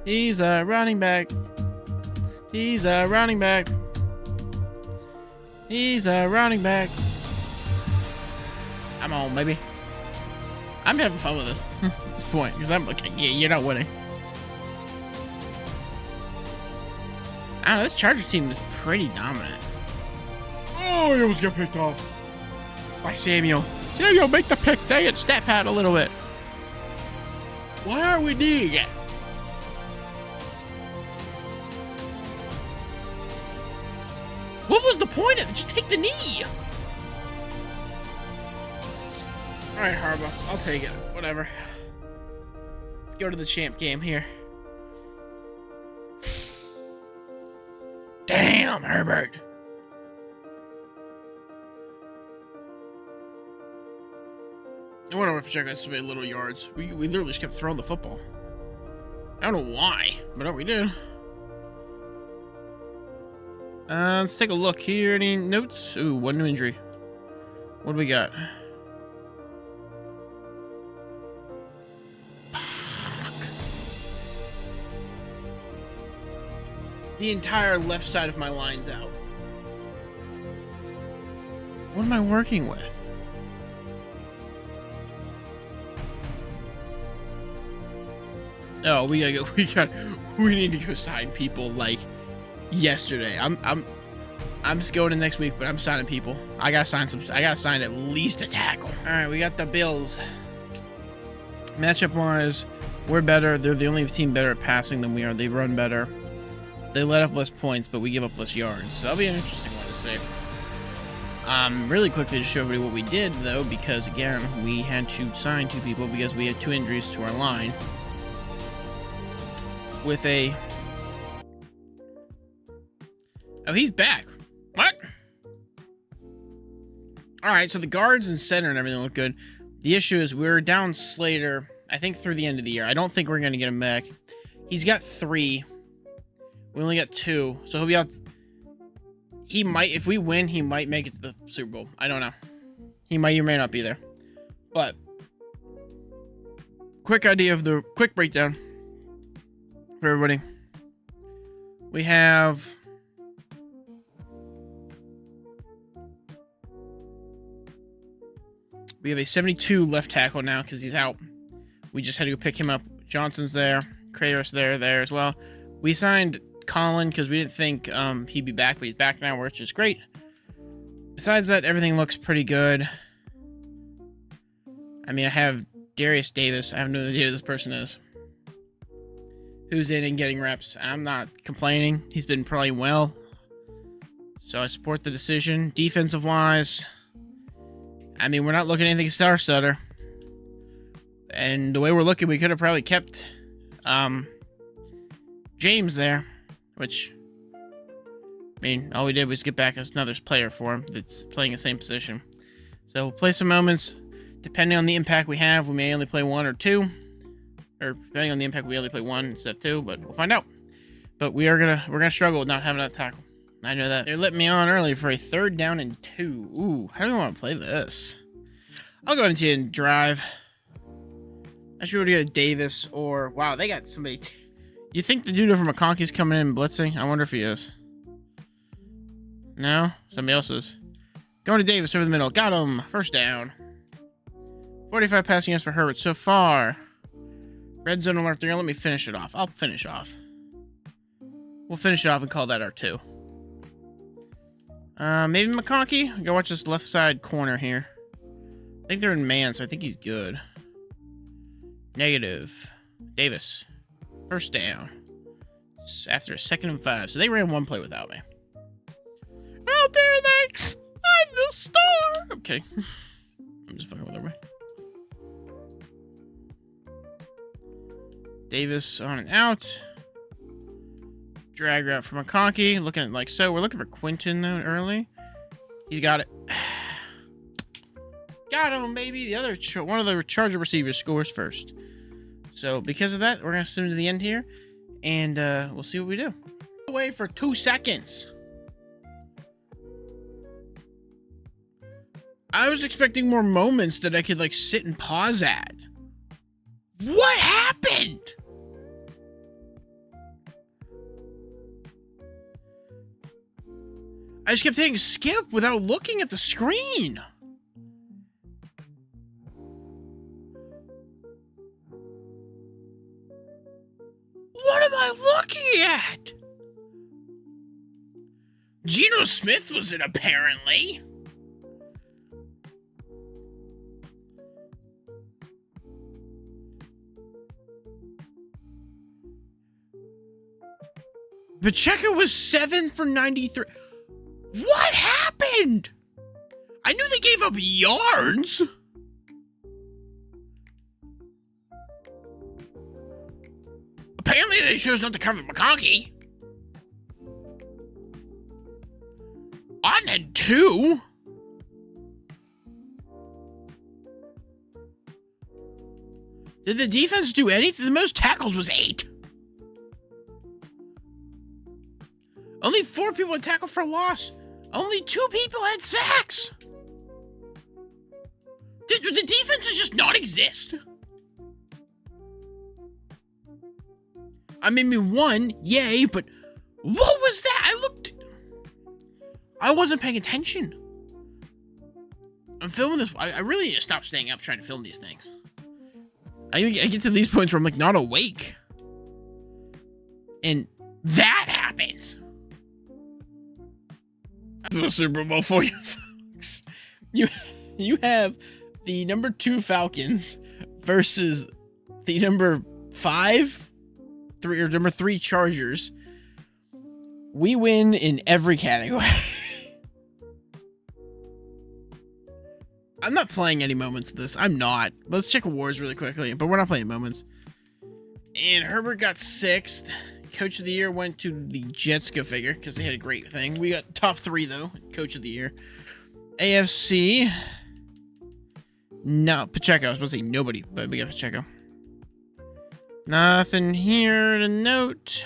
He's a running back. He's a running back. He's a running back. I'm on, baby. I'm having fun with this at this point, because I'm like, yeah, you're not winning. I don't know, this Chargers team is pretty dominant. Oh, he almost got picked off by Samuel. Samuel, make the pick. Dang it, stat pad a little bit. Why are we doing it? What was the point of it? Just take the knee. All right, Harbaugh, I'll take it. Whatever. Let's go to the champ game here. Damn, Herbert. I wonder if check out so many little yards. We literally just kept throwing the football. I don't know why, but we did. Let's take a look here. Any notes? Ooh, one new injury. What do we got? Fuck. The entire left side of my line's out. What am I working with? Oh, we need to go sign people like yesterday. I'm just going in next week, but I'm signing people. I gotta sign at least a tackle. All right, we got the Bills. Matchup wise, we're better. They're the only team better at passing than we are. They run better. They let up less points, but we give up less yards. So that'll be an interesting one to see. Really quickly to show everybody what we did though, because again, we had to sign 2 people because we had 2 injuries to our line. With a... Oh, he's back. What? Alright, so the guards and center and everything look good. The issue is we're down Slater, I think, through the end of the year. I don't think we're going to get him back. He's got 3. We only got 2. So he'll be out... He might... If we win, he might make it to the Super Bowl. I don't know. He might or may not be there. But... Quick idea of the... Quick breakdown. For everybody. We have... We have a 72 left tackle now because he's out. We just had to go pick him up. Johnson's there. Kratos there as well. We signed Colin because we didn't think he'd be back, but he's back now, which is great. Besides that, everything looks pretty good. I mean, I have Darius Davis. I have no idea who this person is. Who's in and getting reps. I'm not complaining. He's been playing well. So I support the decision. Defensive-wise, I mean, we're not looking at anything star-stutter. And the way we're looking, we could have probably kept James there. Which, I mean, all we did was get back another player for him that's playing the same position. So we'll play some moments. Depending on the impact we have, we may only play 1 or 2. Or depending on the impact, we only play 1 instead of 2, but we'll find out. But we're gonna struggle with not having that tackle. I know that. They let me on early for a 3rd down and 2. Ooh, how do I want to play this? I'll go into and drive. I should be able to get a Davis or... Wow, they got somebody... You think the dude from McConkey's coming in and blitzing? I wonder if he is. No? Somebody else is. Going to Davis over the middle. Got him. 1st down. 45 passing yards for Herbert so far. Red zone alert. They're going to let me finish it off. I'll finish off. We'll finish it off and call that our 2. Maybe McConkey? Go watch this left side corner here. I think they're in man, so I think he's good. Negative. Davis. 1st down. After a 2nd and 5. So they ran 1 play without me. How dare they? I'm the star! Okay. I'm just fucking with everybody. Davis on and out. Drag route for McConkey. Looking at like so. We're looking for Quinton though early. He's got it. Got him, baby. The other one of the Charger receivers scores first. So because of that, we're gonna send him to the end here, and we'll see what we do. Away for 2 seconds. I was expecting more moments that I could like sit and pause at. What happened? I just kept hitting skip without looking at the screen. What am I looking at? Geno Smith was it apparently. Pacheco was 7 for 93. What happened? I knew they gave up yards. Apparently they chose not to cover McConkey. Otten had 2. Did the defense do anything? The most tackles was 8. Only 4 people had tackled for loss. Only 2 people had sacks. Did the defenses just not exist? I mean, we won, yay, but what was that? I wasn't paying attention. I'm filming this. I really need to stop staying up trying to film these things. I get to these points where I'm like not awake. And that happens. That's the Super Bowl for you folks. You have the number 2 Falcons versus the number 3 Chargers. We win in every category. I'm not playing any moments of this. I'm not. Let's check awards really quickly, but we're not playing moments. And Herbert got 6th. Coach of the Year went to the Jets, go figure, because they had a great thing. We got top 3, though. Coach of the Year. AFC. No, Pacheco. I was supposed to say nobody, but we got Pacheco. Nothing here to note.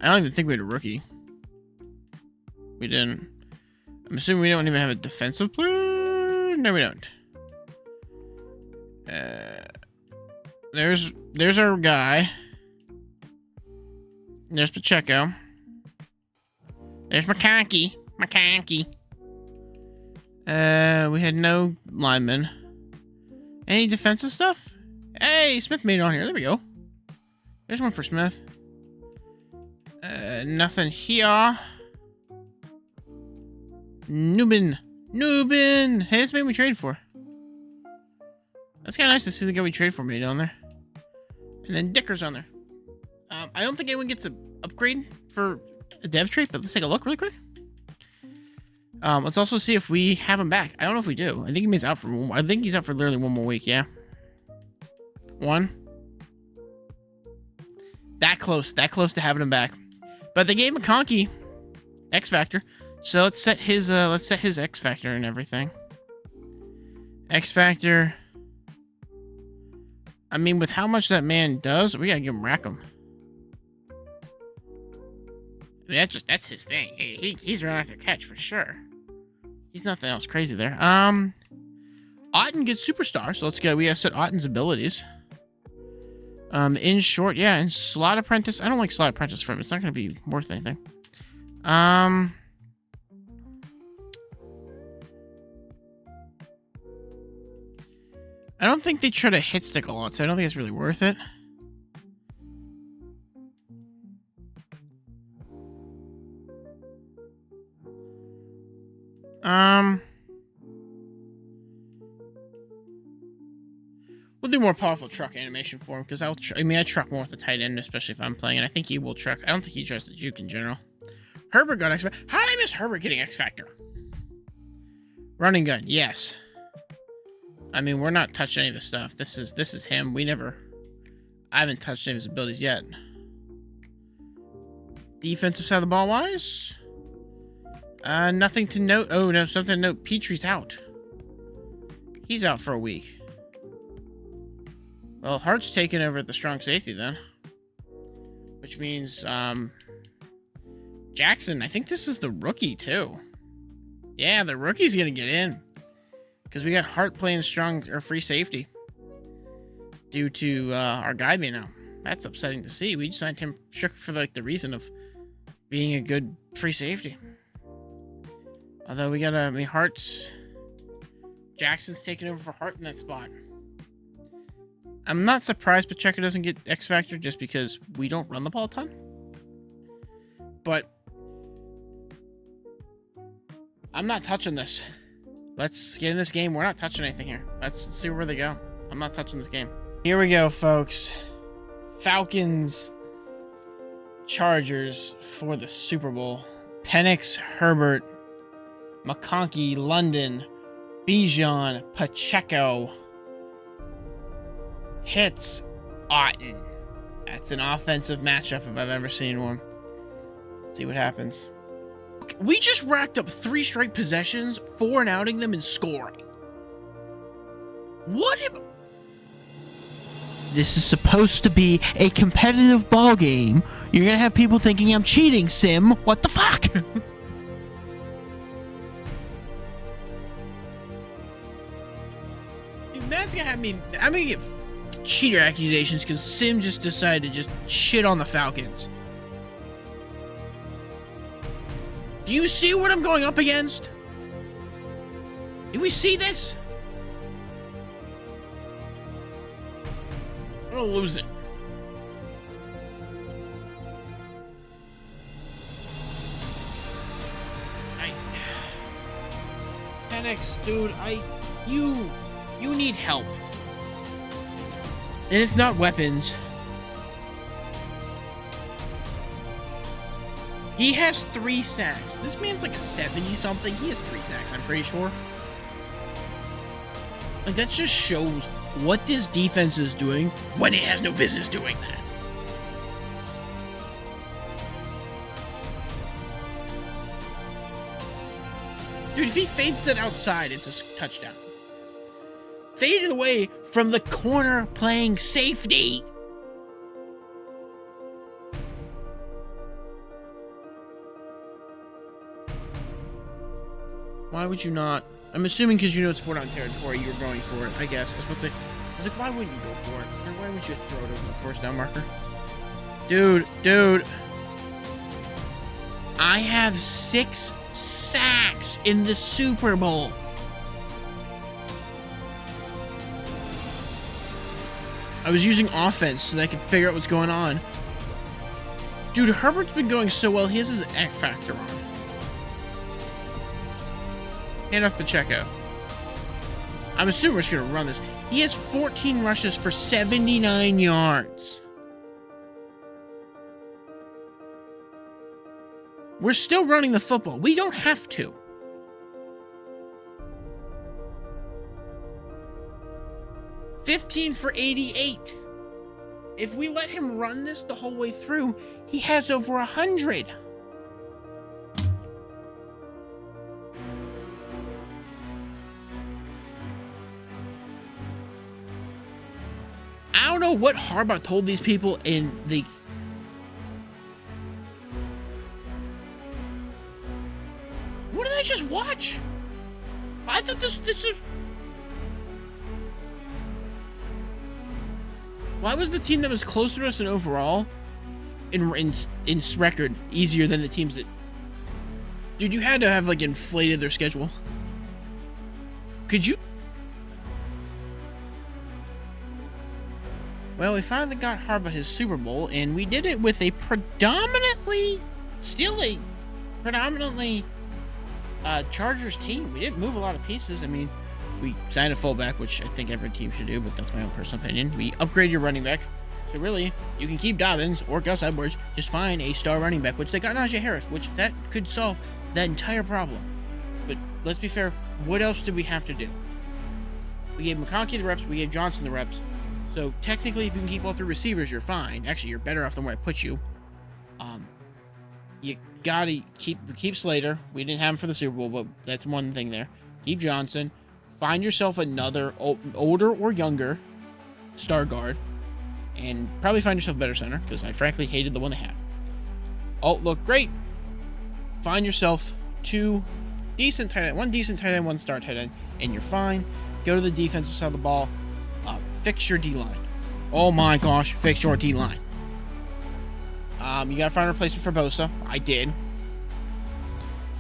I don't even think we had a rookie. We didn't. I'm assuming we don't even have a defensive player. No, we don't. There's our guy. There's Pacheco. There's McConkey. We had no linemen. Any defensive stuff? Hey, Smith made it on here. There we go. There's one for Smith. Nothing here. Nubin. Hey, this made me trade for. That's kind of nice to see the guy we trade for made on there. And then Dicker's on there. I don't think anyone gets an upgrade for a dev trait, but let's take a look really quick. Let's also see if we have him back. I don't know if we do. I think he's out for literally 1 more week. Yeah. 1. That close to having him back. But they gave McConkey X Factor. So let's set his X Factor and everything. X Factor. I mean, with how much that man does, we gotta give him Rackham. I mean, that's his thing. He's running after catch for sure. He's nothing else crazy there. Otten gets superstar, so let's go. We gotta set Otten's abilities. In short, yeah, and slot apprentice. I don't like slot apprentice for him. It's not gonna be worth anything. I don't think they try to hit stick a lot, so I don't think it's really worth it. We'll do more powerful truck animation for him, because I truck more with the tight end, especially if I'm playing, and I think he will truck. I don't think he tries to juke in general. Herbert got X Factor. How did I miss Herbert getting X Factor? Running gun, yes. I mean, we're not touching any of his stuff. This is him. I haven't touched any of his abilities yet. Defensive side of the ball wise, Nothing to note. Oh, no, something to note. Petrie's out. He's out for a week. Well, Hart's taking over at the strong safety then. Which means, Jackson, I think this is the rookie, too. Yeah, the rookie's gonna get in. Because we got Hart playing strong, or free safety. Due to, our guy being out. That's upsetting to see. We signed him for, like, the reason of being a good free safety. Although we got, Hart's... Jackson's taking over for Hart in that spot. I'm not surprised Pacheco doesn't get X Factor just because we don't run the ball a ton. But I'm not touching this. Let's get in this game. We're not touching anything here. Let's see where they go. I'm not touching this game. Here we go, folks. Falcons, Chargers for the Super Bowl. Penix, Herbert, McConkey, London, Bijan, Pacheco, Pitts, Otten. That's an offensive matchup if I've ever seen one. Let's see what happens. We just racked up 3 straight possessions, 4 and outing them and scoring. What if... This is supposed to be a competitive ball game. You're gonna have people thinking I'm cheating, Sim. What the fuck? Dude, Matt's gonna have me... I'm gonna get cheater accusations because Sim just decided to just shit on the Falcons. Do you see what I'm going up against? Do we see this? I'm gonna lose it. Penix, dude, you need help. And it's not weapons. He has 3 sacks. This man's like a 70-something. He has 3 sacks, I'm pretty sure. Like, that just shows what this defense is doing when it has no business doing that. Dude, if he fades it outside, it's a touchdown. Faded away from the corner playing safety. Why would you not? I'm assuming because you know it's 4-down territory, you were going for it, I guess. I was about to say, I was like, why wouldn't you go for it? Or why wouldn't you throw it over the first down marker? Dude. I have 6 sacks in the Super Bowl. I was using offense so that I could figure out what's going on. Dude, Herbert's been going so well, he has his X Factor on. Hand off Pacheco. I'm assuming we're just going to run this. He has 14 rushes for 79 yards. We're still running the football. We don't have to. $15 for 88. If we let him run this the whole way through, he has over 100. I don't know what Harbaugh told these people in the... What did I just watch? I thought this is... Why was the team that was closer to us in overall in record easier than the teams that... Dude, you had to have, like, inflated their schedule. Could you... Well, we finally got Harbaugh his Super Bowl, and we did it with a predominantly Chargers team. We didn't move a lot of pieces. I mean, we signed a fullback, which I think every team should do, but that's my own personal opinion. We upgraded your running back. So really, you can keep Dobbins or Gus Edwards. Just find a star running back, which they got Najee Harris, which that could solve that entire problem. But let's be fair, what else did we have to do? We gave McConkey the reps. We gave Johnson the reps. So technically, if you can keep all 3 receivers, you're fine. Actually, you're better off than where I put you. You gotta keep Slater. We didn't have him for the Super Bowl, but that's one thing there. Keep Johnson. Find yourself another older or younger star guard, and probably find yourself a better center, because I frankly hated the one they had. Alt looked great. Find yourself two decent tight end, one decent tight end, one star tight end, and you're fine. Go to the defensive side of the ball. Fix your D-line. Oh my gosh, fix your D-line. You gotta find a replacement for Bosa. I did.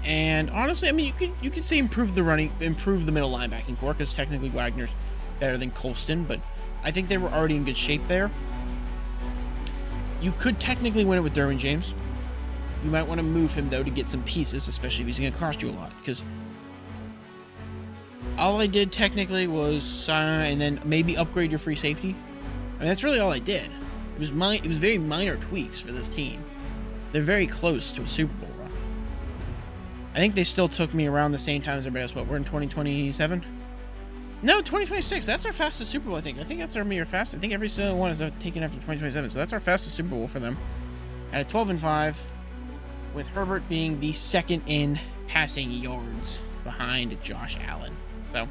And honestly, I mean, you could say improve the middle linebacking core, because technically Wagner's better than Colston, but I think they were already in good shape there. You could technically win it with Derwin James. You might want to move him, though, to get some pieces, especially if he's going to cost you a lot, because all I did technically was sign and then maybe upgrade your free safety. I mean, that's really all I did. It was very minor tweaks for this team. They're very close to a Super Bowl run. I think they still took me around the same time as everybody else. What, we're in 2027? No, 2026. That's our fastest Super Bowl, I think. I think that's our fastest. I think every single one is taken after 2027. So that's our fastest Super Bowl for them. At a 12-5, with Herbert being the second in passing yards behind Josh Allen. So,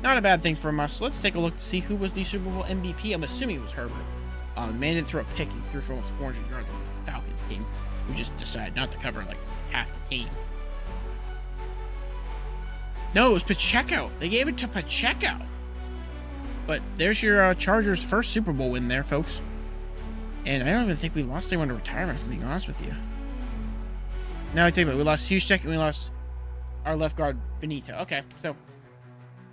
not a bad thing from us. Let's take a look to see who was the Super Bowl MVP. I'm assuming it was Herbert. Man didn't throw a pick. He threw for almost 400 yards against the Falcons team, who just decided not to cover like half the team. No, it was Pacheco. They gave it to Pacheco. But there's your Chargers' first Super Bowl win there, folks. And I don't even think we lost anyone to retirement, if I'm being honest with you. Now I take it. We lost Hughsteck and we lost our left guard, Benito. Okay, so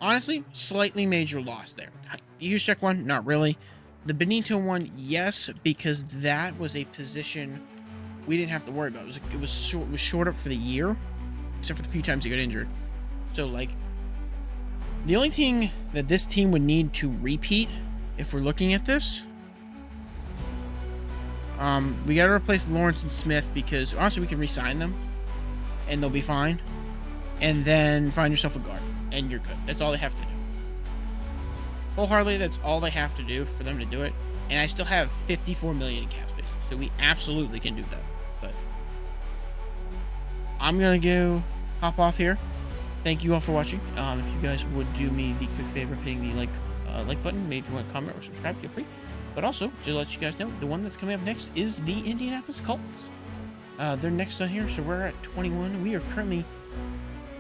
honestly, slightly major loss there. The Hughsteck one, not really. The Benito one, yes, because that was a position we didn't have to worry about. It was short up for the year, except for the few times he got injured. So, like, the only thing that this team would need to repeat, if we're looking at this, we got to replace Lawrence and Smith, because honestly we can re-sign them and they'll be fine. And then find yourself a guard and you're good. That's all they have to do. Wholeheartedly, that's all they have to do for them to do it. And I still have $54 million in cap space, so we absolutely can do that. But I'm gonna go hop off here. Thank you all for watching. If you guys would do me the quick favor of hitting the like button, maybe if you want to comment or subscribe, feel free. But also, to let you guys know, the one that's coming up next is the Indianapolis Colts. They're next on here, so we're at 21. We are currently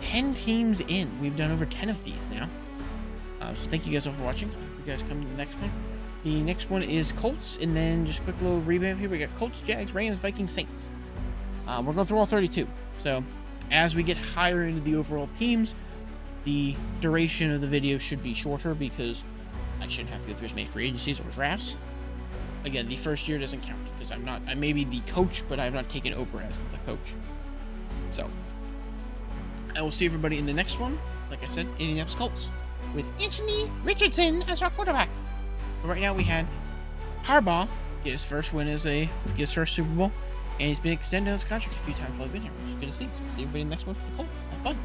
10 teams in. We've done over 10 of these now. So thank you guys all for watching. You guys come to the next one. The next one is Colts, and then just a quick little revamp here. We got Colts, Jags, Rams, Vikings, Saints. We're going through all 32. So as we get higher into the overall teams, the duration of the video should be shorter, because I shouldn't have to go through as many free agencies or drafts. Again, the first year doesn't count, because I may be the coach, but I've not taken over as the coach. So I will see everybody in the next one. Like I said, Indianapolis Colts, with Anthony Richardson as our quarterback. But right now we had Harbaugh get his first win get his first Super Bowl, and he's been extended his contract a few times while he's been here, which is good to see. So see everybody in the next one for the Colts. Have fun.